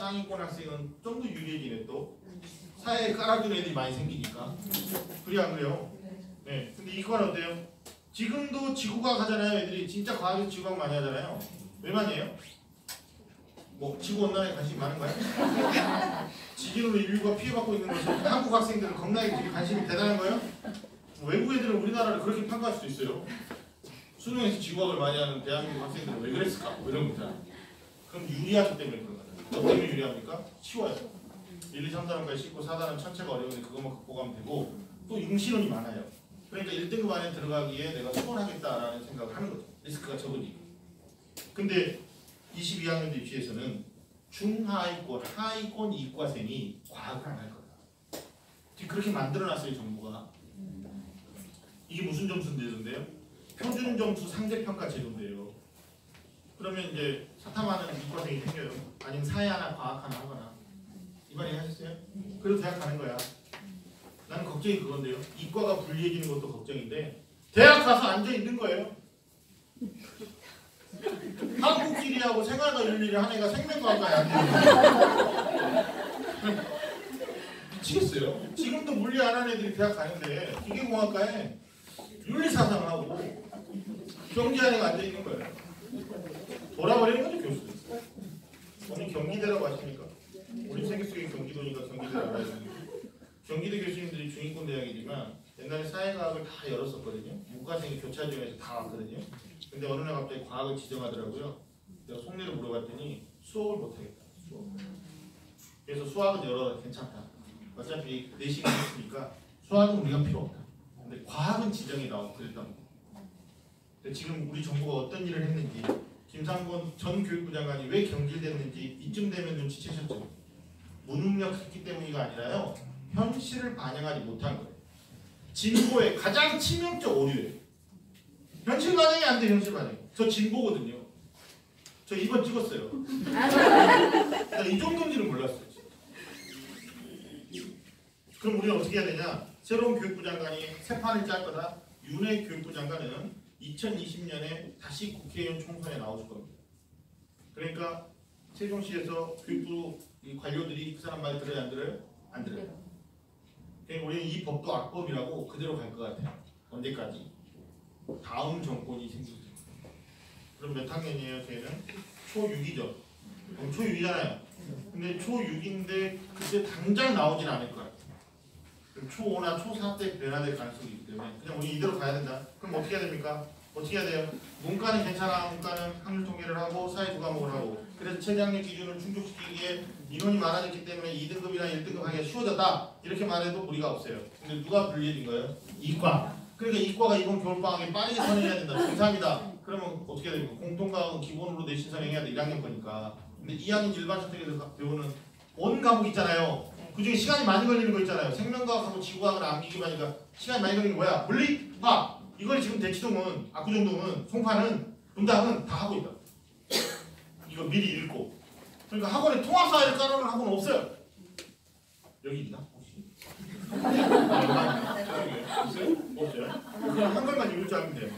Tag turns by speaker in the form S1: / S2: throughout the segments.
S1: 상위권 학생은 좀 더 유리해지네. 또 사회에 깔아주는 애들이 많이 생기니까. 그래 안 그래요? 네. 근데 이과는 어때요? 지금도 지구과학 하잖아요. 애들이 진짜 과학에서 지구과학 많이 하잖아요. 왜 많이 해요? 뭐 지구온난화에 관심이 많은가요? 지진으로 인류가 피해받고 있는 것을 한국 학생들은 겁나게 관심이 대단한 거예요? 외국 애들은 우리나라를 그렇게 평가할 수도 있어요. 수능에서 지구과학을 많이 하는 대한민국 학생들은 왜 그랬을까? 뭐 이런 거 있잖아요. 그럼 유리하기 때문에 그런 거예요. 뭐 때문에 유리합니까? 쉬워요. 1, 2, 3, 4단까지 쉽고 4단은 천체가 어려운데 그것만 극복하면 되고 또 융신론이 많아요. 그러니까 1등급 안에 들어가기에 내가 수월하겠다라는 생각을 하는 거죠. 리스크가 적으니까. 근데 22학년도 입시에서는 중하위권, 하위권 이과생이 과학을 안 할 거다. 지금 그렇게 만들어놨어요, 정부가. 이게 무슨 점수 제도인데요? 표준 점수 상대평가 제도인데요. 그러면 이제 사탐하는 이과생이 생겨요. 아니면 사회 하나, 과학 하나 하거나. 이번에 하셨어요? 그래도 대학 가는 거야. 나는 걱정이 그건데요. 이과가 불리해지는 것도 걱정인데 대학 가서 앉아 있는 거예요. 한국지리하고 생활과 윤리를 한 애가 생명과학과에 앉아 있는 거예요. 미치겠어요. 지금도 물리 안 하는 애들이 대학 가는데 기계공학과에 윤리사상을 하고 경제한 애가 앉아 있는 거예요. 돌아버리는 거죠, 교수. 언니 경기대라고 하십니까? 우리 세계 속의 경기도니까 경기대라고 해요. 경기대 교수님들이 중위권 대학이지만 옛날에 사회과학을 다 열었었거든요. 문과생이 교차 지원해서 다 왔거든요. 근데 어느 날 갑자기 과학을 지정하더라고요. 내가 속내를 물어봤더니 수업을 못하겠다. 수업. 그래서 수학은 열어 괜찮다. 어차피 내신이 있으니까 수학은 우리가 필요 없다. 근데 과학은 지정이 나오고 그랬던 거예요. 근데 지금 우리 정부가 어떤 일을 했는지 김상곤 전 교육부 장관이 왜 경질됐는지 이쯤 되면 눈치채셨죠. 무능력했기 때문이가 아니라요. 현실을 반영하지 못한 거예요. 진보의 가장 치명적 오류예요. 현실 반영이 안 돼. 현실 반영. 저 진보거든요. 저 이번 찍었어요. 이 정도인지는 몰랐어요. 그럼 우리는 어떻게 해야 되냐? 새로운 교육부 장관이 새 판을 짤 거다. 윤회 교육부 장관은 2020년에 다시 국회의원 총선에 나오실 겁니다. 그러니까 세종시에서 교육부 관료들이 그 사람 말 들어요? 안 들어요? 안 들어요. 그러니까 우리는 이 법도 악법이라고 그대로 갈 것 같아요. 언제까지? 다음 정권이 생기죠. 그럼 몇 학년이에요? 걔는? 초6이죠. 그럼 초6이잖아요. 근데 초6인데 그때 당장 나오진 않을 것 같아요. 그럼 초5나 초4 때 변화될 가능성이 있기 때문에 그냥 우리 이대로 가야 된다. 그럼 어떻게 해야 됩니까? 어떻게 해야 돼요? 문과는 괜찮아. 문과는 확률 통계를 하고 사회 두 과목을 하고 그래서 최저학력 기준을 충족시키기에 인원이 많아졌기 때문에 2등급이나 1등급 하기가 쉬워졌다. 이렇게 말해도 무리가 없어요. 근데 누가 불리해진 거예요? 이과. 그러니까 이과가 이번 겨울방학에 빠르게 선행해야 된다. 중3이다. 그러면 어떻게 해야 됩니까? 공통과학은 기본으로 내신 선행해야 돼. 1학년 거니까. 근데 2학년 일반 선택에서 배우는 온 과목 있잖아요. 그중에 시간이 많이 걸리는 거 있잖아요. 생명과학하고 지구과학을 암기기만 하니까 시간이 많이 걸리는 게 뭐야? 물리, 화학. 이걸 지금 대치동은, 압구정동은, 송파는, 분당은 다 하고 있다. 이거 미리 읽고. 그러니까 학원에 통합사회를 깔아놓은 학원은 없어요. 여기 있나? 혹시? 있어요? 없어요? 그냥 한글만 읽을 줄 알면 돼요.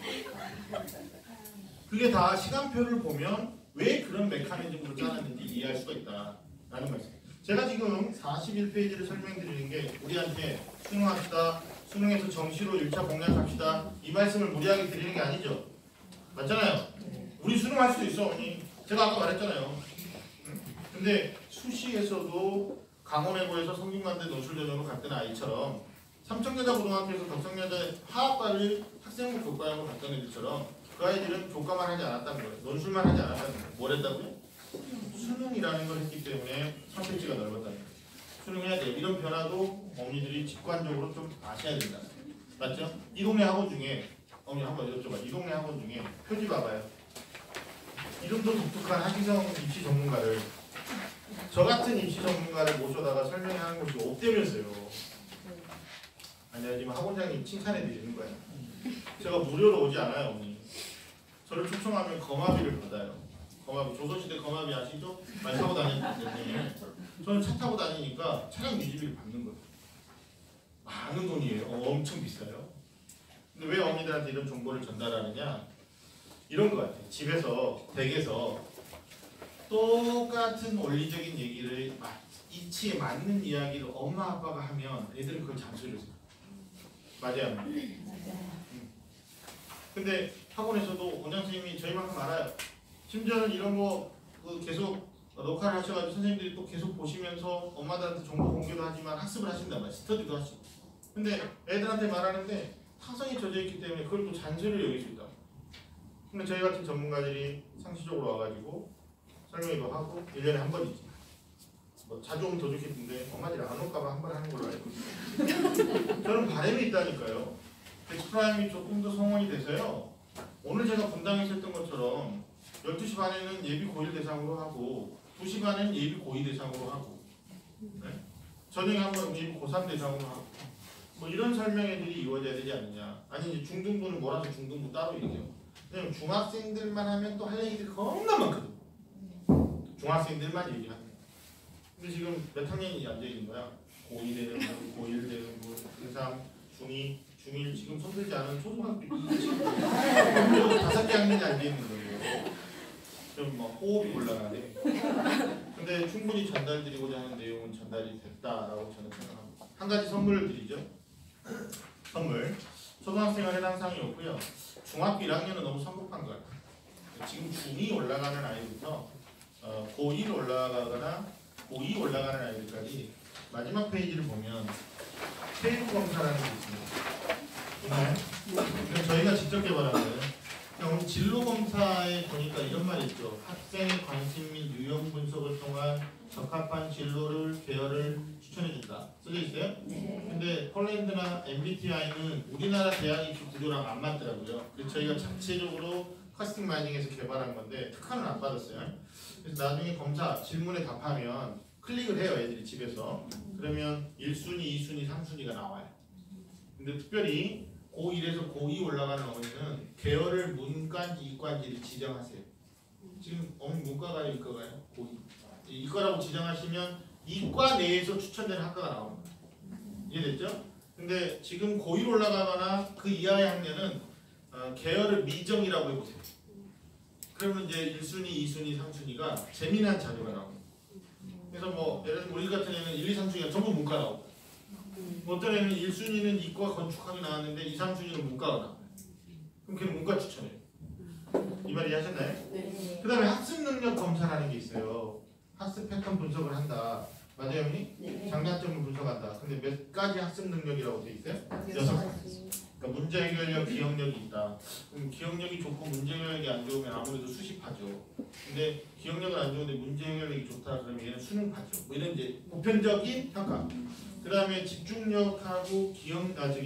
S1: 그게 다 시간표를 보면 왜 그런 메커니즘으로 짜놨는지 이해할 수가 있다라는 말씀. 제가 지금 41페이지를 설명드리는 게 우리한테 수능합시다. 수능에서 정시로 1차 공략합시다. 이 말씀을 무리하게 드리는 게 아니죠. 맞잖아요. 우리 수능할 수도 있어. 언니. 제가 아까 말했잖아요. 근데 수시에서도 강원외고에서 성균관대 노출전형으로 갔던 아이처럼 삼청여자고등학교에서 덕성여자 화학과를 학생부 교과형으로 갔던 애들처럼 그 아이들은 교과만 하지 않았다는 거예요. 논술만 하지 않았다는 거예요. 뭘 했다고요? 수능이라는 걸 했기 때문에 선택지가 넓었다는 거예요. 수능해야 돼요. 이런 변화도 어머니들이 직관적으로 좀 아셔야 된다. 맞죠? 이 동네 학원 중에 어머니 한번 여쭤봐. 이 동네 학원 중에 표지 봐봐요. 이름도 독특한 하기성 입시 전문가를 저 같은 입시 전문가를 모셔다가 설명하는 것이 없다면서요. 아니야 지금 학원장님 칭찬해 드리는 거예요. 제가 무료로 오지 않아요, 어머니. 저를 초청하면 거마비를 받아요. 거마비, 조선시대 거마비 아시죠? 많이 타고 다녔기 때문에 저는 차 타고 다니니까 차량 유지비를 받는 거예요. 많은 돈이에요. 엄청 비싸요. 근데 왜 어머니들한테 이런 정보를 전달하느냐? 이런 것 같아요. 집에서 댁에서 똑같은 원리적인 얘기를 이치에 맞는 이야기를 엄마 아빠가 하면 애들은 그걸 잔소리를 해요. 맞아요. 근데 학원에서도 원장 선생님이 저희만큼 알아요. 심지어는 이런 거 계속 녹화를 하셔가지고 선생님들이 또 계속 보시면서 엄마들한테 정보 공개도 하지만 학습을 하신단 말이에요. 스터디도 하시고. 근데 애들한테 말하는데 타성이 젖어있기 때문에 그걸 또 잔소리를 여길 수 있다. 근데 저희 같은 전문가들이 상시적으로 와가지고 설명도 하고 1년에 한 번이지. 뭐 자주 오면 더 좋겠는데 엄마들이 안 올까봐 한 번 하는 걸로 알고 있어요. 저는 바람이 있다니까요. 백스프라임이 조금 더 성원이 돼서요. 오늘 제가 분당에서 했던 것처럼 12시 반에는 예비 고1 대상으로 하고 2시 반에는 예비 고2 대상으로 하고 네? 저녁에 한번 예비 고3 대상으로 하고 뭐 이런 설명회들이 이루어져야 되지 않느냐. 아니 이제 중등부는 몰아서 중등부 따로 얘기해요. 왜냐면 중학생들만 하면 또 할 얘기들이 겁나 많거든. 중학생들만 얘기하는. 근데 지금 몇 학년이 앉아있는 거야? 고2 되는 분, 고1 되는 분, 중3, 중2, 중1 지금 손들지 않은 초등학교 5개 학년이 앉아있는 거예요. 좀 뭐 호흡이 올라가네. 근데 충분히 전달드리고자 하는 내용은 전달이 됐다라고 저는 생각합니다. 한 가지 선물을 드리죠. 선물. 초등학생은 해당 사항이 없고요. 중학교 1학년은 너무 성급한 것 같아요. 지금 중2 올라가는 아이부터 고1 올라가거나 고2 올라가는 아이들까지 마지막 페이지를 보면 체육 검사라는 게 있습니다. 보나요? 이건 저희가 직접 개발한 거예요. 오늘 진로 검사에 보니까 이런 말이 있죠. 학생의 관심 및 유형 분석을 통한 적합한 진로를 계열을 추천해준다. 써져 있어요? 네. 근데 폴란드나 MBTI는 우리나라 대학 입시 구조랑 안 맞더라고요. 그래서 저희가 자체적으로 커스텀 마이닝에서 개발한 건데 특허는 안 받았어요. 그래서 나중에 검사 질문에 답하면 클릭을 해요. 애들이 집에서. 그러면 1순위, 2순위, 3순위가 나와요. 근데 특별히 고1에서 고2 올라가는 어머니는 계열을 문과인지 이과인지를 지정하세요. 지금 어머니 문과가요? 이과가요? 고2. 이과라고 지정하시면 이과 내에서 추천되는 학과가 나옵니다. 이해됐죠? 근데 지금 고1 올라가거나 그 이하의 학년은 계열을 미정이라고 해보세요. 그러면 이제 1순위, 2순위, 3순위가 재미난 자료가 나옵니다. 그래서 뭐 예를 들면 우리 같은 애는 1, 2, 3순위가 전부 문과 나오고 어떤 애는 1순위는 이과 건축학이 나왔는데 2, 3순위는 문과가 나와요. 그럼 걔는 문과 추천해요. 이 말 이해하셨나요? 네. 그 다음에 학습 능력 검사라는 게 있어요. 학습 패턴 분석을 한다. 맞아요, 언니? 네. 장단점을 분석한다. 근데 몇 가지 학습 능력이라고 돼 있어요? 6가지. 그러니까 문제 해결력, 기억력이 있다. 그럼 기억력이 좋고 문제 해결력이 안 좋으면 아무래도 수시파죠. 근데 기억력은 안 좋은데 문제 해결력이 좋다 그러면 얘는 수능파죠. 뭐 이런 이제 보편적인 평가. 그 다음에 집중력하고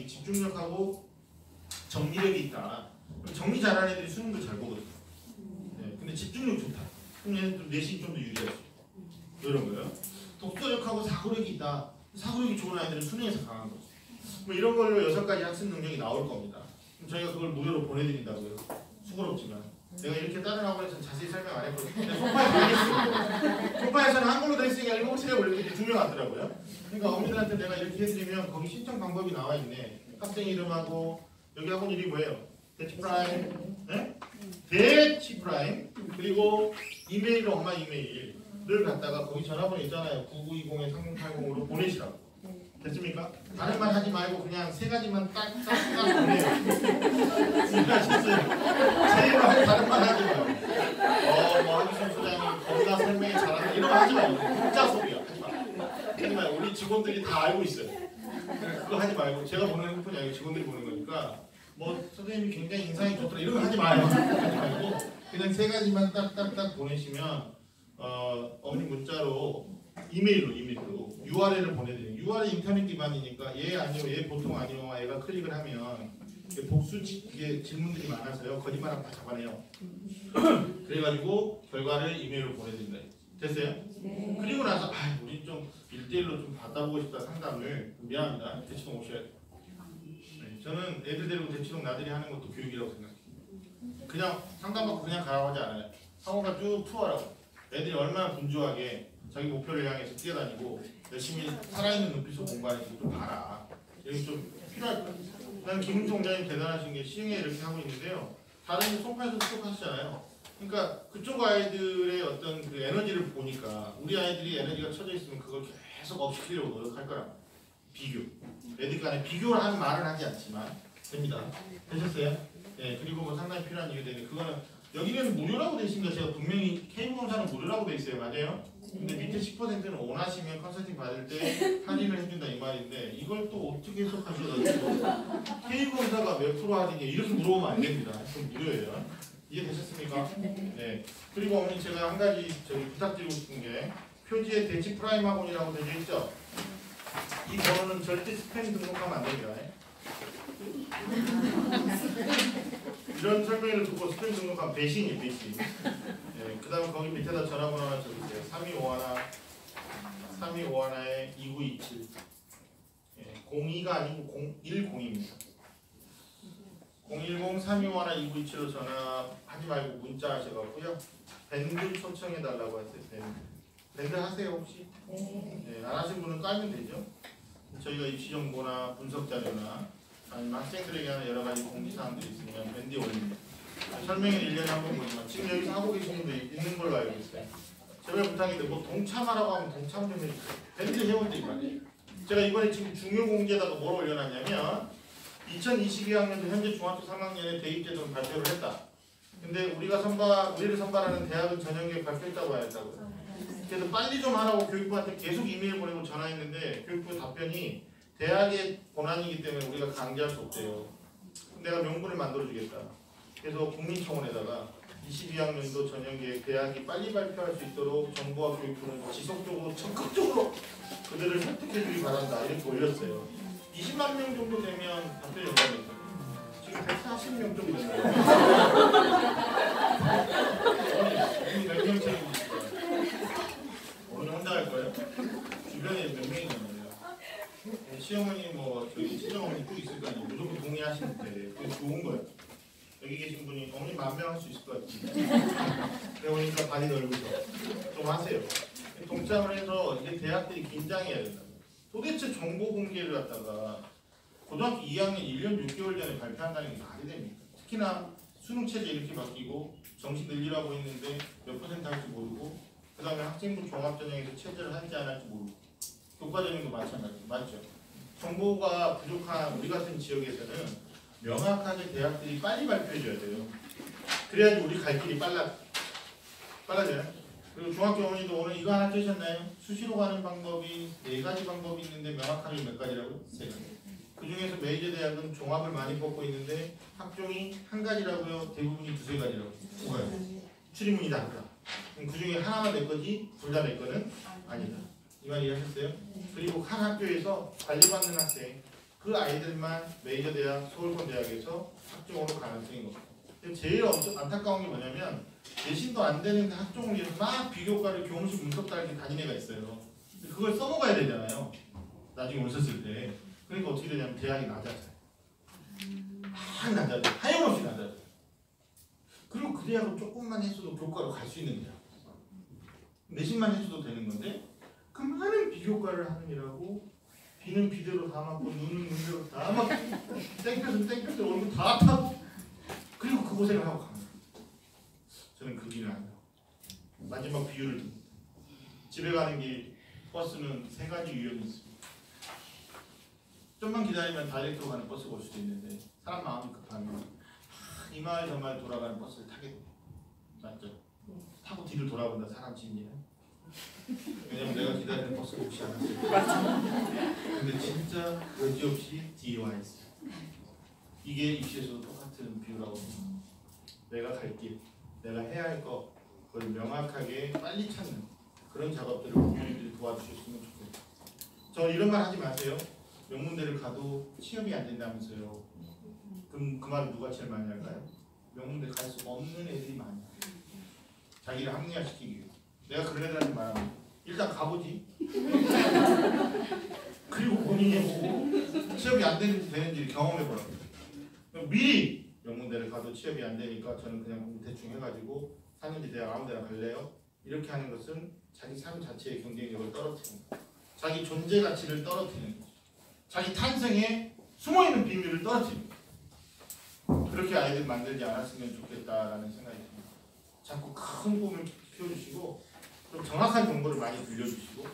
S1: 집중력하고 정리력이 있다. 그럼 정리 잘하는 애들이 수능도 잘 보거든요. 네, 근데 집중력 좋다. 그럼 얘는 좀 내신 좀 더 유리하죠. 이런 거예요. 독서력하고 사고력이 있다. 사고력이 좋은 아이들은 수능에서 강한 거죠. 뭐 이런 걸로 6가지 학습 능력이 나올 겁니다. 그럼 저희가 그걸 무료로 보내드린다고요. 수고롭지만. 내가 이렇게 다른 학원에서는 자세히 설명 안 했거든요. 근데 소파에서 알겠어요. 소파에서는 한글로 돼 있으니까 읽어보세요. 이렇게 중요하더라고요. 그러니까 어머니들한테 내가 이렇게 해드리면 거기 신청 방법이 나와 있네. 학생 이름하고 여기 학원 이름이 뭐예요? 대치프라임. 네? 대치프라임. 그리고 이메일로 엄마 이메일을 갖다가 거기 전화번호 있잖아요. 9920-3080으로 보내시라고. 됐습니까? 다른 말 하지 말고 그냥 3가지만 딱딱딱 보내요. 이해하셨어요? 제발 다른 말 하지 말고. 뭐 한기순 소장님 겁나 설명이 잘하는 이런 거 하지 말고. 진짜 소리야. 하지 말고. 정말 우리 직원들이 다 알고 있어요. 그거 하지 말고 제가 보는 핸드폰이 아니고 직원들이 보는 거니까 뭐 선생님이 굉장히 인상이 좋더라 이런 거 하지 마요. 하지 말고 그냥 3가지만 딱딱딱 보내시면 어머니 문자로 이메일로 URL을 보내드려요. URL 인터넷 기반이니까 얘 아니요, 얘 보통 아니요, 애가 클릭을 하면 복수 이게 질문들이 많아서요. 거짓말하고 다 잡아내요. 그래가지고 결과를 이메일로 보내드린다. 됐어요? 네. 그리고 나서 우리 좀 1대1로 좀 받아보고 싶다 상담을 미안합니다. 대치동 오셔야 돼요. 네, 저는 애들 데리고 대치동 나들이 하는 것도 교육이라고 생각해요. 그냥 상담받고 그냥 가라고 하지 않아요. 학원가 쭉 투어하라고. 애들이 얼마나 분주하게 자기 목표를 향해서 뛰어다니고 열심히 살아있는 눈빛으로 공부하는지 좀 봐라. 여기 좀 필요할 거예요. 나는 김은총 원장님 대단하신 게 시흥에 이렇게 하고 있는데요. 다른 소파에서도 쭉 하시잖아요. 그러니까 그쪽 아이들의 어떤 그 에너지를 보니까 우리 아이들이 에너지가 쳐져 있으면 그걸 계속 업시키려고 노력할 거라. 비교. 애들 간에 비교를 하는 말은 하지 않지만 됩니다. 되셨어요? 네. 그리고 뭐 상당히 필요한 이유들이 그거는 여기는 무료라고 돼 있습니다. 제가 분명히 K공사는 무료라고 돼 있어요. 맞아요? 근데 밑에 10%는 원하시면 컨설팅 받을 때 할인을 해준다 이 말인데 이걸 또 어떻게 해석하셔가지고 K공사가 몇 프로 할인이 이렇게 물어보면 안 됩니다. 그럼 무료예요. 이해되셨습니까? 네. 그리고 어머니 제가 한 가지 저기 부탁드리고 싶은 게 표지에 대치 프라임 학원이라고 되어 있죠? 이 번호는 절대 스팸 등록하면 안 됩니다. 이런 설명을 듣고 스팸 등록하면 배신이에요, 배신. 네, 그 다음 거기 밑에다 전화번호 하나 적으세요. 3251에 2927. 네, 02가 아니고 010입니다. 010-3251-2927로 전화하지 말고 문자 하셔가고요. 밴드 초청해달라고 했어요. 밴드 하세요 혹시? 네, 안 하신 분은 깔면 되죠. 저희가 입시 정보나 분석 자료나 아니면 학생들에게 하는 여러 가지 공지사항들이 있으면 밴드에 올립니다. 설명을 1년에 한 번 보지만 지금 여기서 하고 계신 분도 있는 걸로 알고 있어요. 제발 부탁인데 뭐 동참하라고 하면 동참 좀 해주세요. 밴드 회원들 이 말이에요. 제가 이번에 지금 중요 공지에다가 뭘 올려놨냐면 2022학년도 현재 중학교 3학년에 대입제도를 발표를 했다. 근데 우리를 선발하는 대학은 전형계 발표했다고 하였다고요. 그래서 빨리 좀 하라고 교육부한테 계속 이메일 보내고 전화했는데 교육부 답변이 대학의 권한이기 때문에 우리가 강제할 수 없대요. 내가 명분을 만들어주겠다. 그래서 국민청원에다가 22학년도 전형계 대학이 빨리 발표할 수 있도록 정부와 교육부는 지속적으로 적극적으로 그들을 설득해주기 바란다. 이렇게 올렸어요. 20만 명 정도 되면 답변이 온다면서요. 지금 140명 정도 됐어요. 몇 명 책임지실 거예요? 오늘 혼자 할 거예요? 주변에 몇 명이 있는 거예요? 시어머니 뭐 저기 친정어머니 꼭 있을 거 아니에요. 무조건 동의하시는데 그게 좋은 거예요. 여기 계신 분이 어머니 10,000명 할 수 있을 것 같은데 배우니까 발이 넓으셔. 좀 하세요. 동참을 해서 이제 대학들이 긴장해야 된다. 도대체 정보 공개를 갖다가 고등학교 2학년 1년 6개월 전에 발표한다는 게 말이 됩니까? 특히나 수능 체제 이렇게 바뀌고 정시 늘리라고 했는데 몇 퍼센트 할지 모르고 그 다음에 학생부 종합전형에서 체제를 할지 안 할지 모르고 교과전형도 마찬가지 맞죠? 정보가 부족한 우리 같은 지역에서는 명확하게 대학들이 빨리 발표해줘야 돼요. 그래야지 우리 갈 길이 빨라져요. 그리고 중학교 어머니도 오늘 이거 하나 뜨셨나요? 수시로 가는 방법이 4가지 방법이 있는데 명확하게 몇 가지라고? 3가지. 그 중에서 메이저 대학은 종합을 많이 뽑고 있는데 학종이 1가지라고요? 대부분이 2-3가지라고. 뭐가요? 출입문이 다르다. 그 중에 하나만 내 거지 둘 다 내 거는 아니다. 이 말 이해하셨어요? 그리고 한 학교에서 관리받는 학생 그 아이들만 메이저 대학, 서울권 대학에서 학종으로 가능성이 높아요. 제일 안타까운 게 뭐냐면 내신도 안 되는데 학종을 위해서 막 비교과를 교무실 문석 달기 다닌 애가 있어요. 그걸 써먹어야 되잖아요. 나중에 오셨을 때. 그러니까 어떻게 되냐면 대학이 낮아져요. 막 낮아져요. 하염없이 낮아져요. 그리고 그 대학은 조금만 했어도 교과로 갈 수 있는 대학. 내신만 했어도 되는 건데 그 많은 비교과를 하느라고 비는 비대로 다 맞고 눈은 눈대로 다 맞고 땡볕은 땡볕으로 얼굴 다 타고 그리고 그 고생을 하고 갑니다. 저는 그 길을 안 가요. 마지막 비유를 듭니다. 집에 가는 길 버스는 3가지 유형이 있습니다. 좀만 기다리면 다이렉트로 가는 버스가 올 수도 있는데 사람 마음이 급하면 이 마을 저 마을 돌아가는 버스를 타게 돼요. 맞죠? 타고 뒤를 돌아본다 사람 심리는. 왜냐면 내가 기다리는 버스가 오지 않았어요. 근데 진짜 여지없이 뒤에 와 있어요. 이게 입시에서도 똑같은 비유라고 봅니다. 내가 갈 길, 내가 해야 할 거, 그걸 명확하게 빨리 찾는 그런 작업들을 부모님들이 도와주셨으면 좋겠어요. 저 이런 말 하지 마세요. 명문대를 가도 취업이 안 된다면서요. 그럼 그 말을 누가 제일 많이 할까요? 명문대 갈 수 없는 애들이 많아요. 자기를 합리화시키기 위해. 내가 그런 애들한테 말합니다. 일단 가보지. 그리고 본인이 해보고 취업이 안 되는지 경험해보라고. 미리 명문대를 가도 취업이 안 되니까 저는 그냥 공부 대충 해가지고 4년제 대학 아무 데나 갈래요? 이렇게 하는 것은 자기 삶 자체의 경쟁력을 떨어뜨리는 거예요. 자기 존재 가치를 떨어뜨리는 거예요. 자기 탄생에 숨어있는 비밀을 떨어뜨리는 거예요. 그렇게 아이들 만들지 않았으면 좋겠다라는 생각이 듭니다. 자꾸 큰 꿈을 키워주시고 좀 정확한 정보를 많이 들려주시고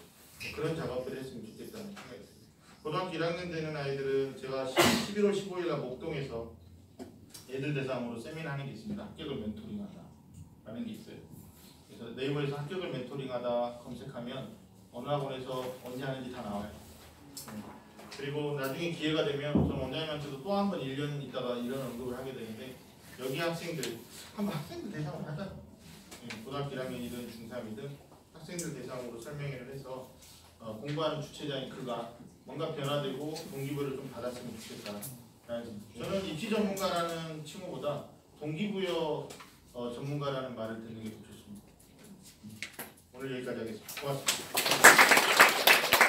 S1: 그런 작업들을 했으면 좋겠다는 생각이 듭니다. 고등학교 1학년 되는 아이들은 제가 11월 15일 날 목동에서 애들 대상으로 세미나 하는 게 있습니다. 합격을 멘토링하다 라는 게 있어요. 그래서 네이버에서 합격을 멘토링하다 검색하면 어느 학원에서 언제 하는지 다 나와요. 그리고 나중에 기회가 되면 저는 원장님한테도 또 한 번 1년 있다가 이런 언급을 하게 되는데 여기 학생들 한번 학생들 대상으로 하자. 고등학교 1학년이든 중3이든 학생들 대상으로 설명회를 해서 공부하는 주체자인 그가 뭔가 변화되고 동기부여를 좀 받았으면 좋겠다. 저는 입시 전문가라는 칭호보다 동기부여 전문가라는 말을 듣는 게 더 좋습니다. 오늘 여기까지 하겠습니다. 고맙습니다.